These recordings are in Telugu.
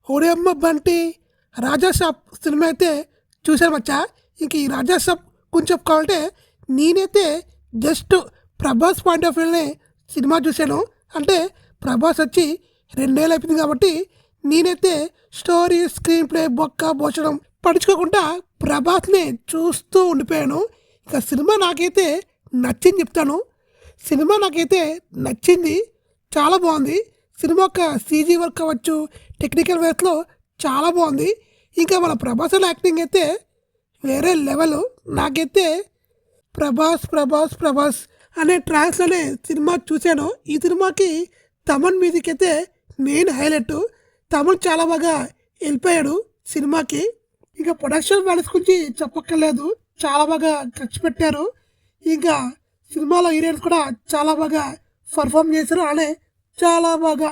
ఓడియమ్మ బంటి రాజాసాబ్ సినిమా అయితే చూశాను మచ్చా. ఇంక ఈ రాజాసాబ్ కొంచెం చెప్పుకోవాలంటే నేనైతే జస్ట్ ప్రభాస్ పాయింట్ ఆఫ్ వ్యూనే సినిమా చూశాను. అంటే ప్రభాస్ వచ్చి 2 ఏళ్ళు అయిపోయింది కాబట్టి నేనైతే స్టోరీ స్క్రీన్ ప్లే బొక్క బోచడం పడుచుకోకుండా ప్రభాస్ని చూస్తూ ఉండిపోయాను. ఇక సినిమా నాకైతే నచ్చింది చెప్తాను. సినిమా నాకైతే నచ్చింది, చాలా బాగుంది. సినిమా యొక్క సీజీ వర్క్ అవ్వచ్చు, టెక్నికల్ వేస్లో చాలా బాగుంది. ఇంకా మన ప్రభాస్ యాక్టింగ్ అయితే వేరే లెవెల్. నాకైతే ప్రభాస్ ప్రభాస్ ప్రభాస్ అనే ట్రాక్స్లోనే సినిమా చూశాను. ఈ సినిమాకి తమన్ మ్యూజిక్ అయితే మెయిన్ హైలైట్. తమన్ చాలా బాగా వెళ్ళిపోయాడు సినిమాకి. ఇక ప్రొడక్షన్ వాల్యూస్ గురించి చెప్పక్కర్లేదు, చాలా బాగా ఖర్చు పెట్టారు. ఇంకా సినిమాలో హీరోయిన్స్ కూడా చాలా బాగా పర్ఫామ్ చేశారు, అలానే చాలా బాగా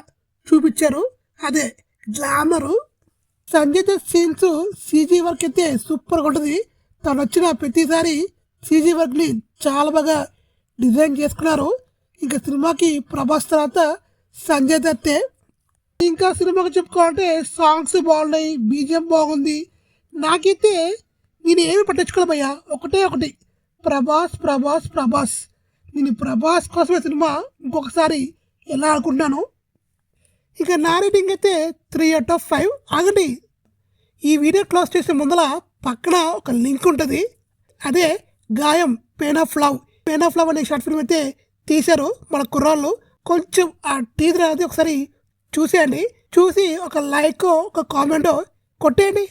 చూపించారు. అదే glamour. Sanjay Dutt scenes CG work అయితే సూపర్గా ఉంటుంది. తను వచ్చిన ప్రతిసారి సీజీ వర్క్ని చాలా బాగా డిజైన్ చేసుకున్నారు. ఇంకా సినిమాకి ప్రభాస్ తర్వాత సంజయ్ దత్తే. ఇంకా సినిమాకి చెప్పుకోవాలంటే సాంగ్స్ బాగున్నాయి, బీజిఎం బాగుంది. నాకైతే నేను ఏమి పట్టించుకోలేమయ్యా, ఒకటి ప్రభాస్ ప్రభాస్ ప్రభాస్. నేను ప్రభాస్ కోసమే సినిమా ఇంకొకసారి ఎలా అనుకుంటున్నాను. ఇక నా రేటింగ్ అయితే 3/5. ఆగండి, ఈ వీడియో క్లోజ్ చేసే ముందర పక్కన ఒక లింక్ ఉంటుంది. అదే గాయం పెయిన్ ఆఫ్ లవ్ అనే షార్ట్ ఫిల్మ్ అయితే తీశారు మన కుర్రాళ్ళు. కొంచెం ఆ టీజర్ అనేది ఒకసారి చూసేయండి. చూసి ఒక లైక్ ఒక కామెంట్ కొట్టేయండి.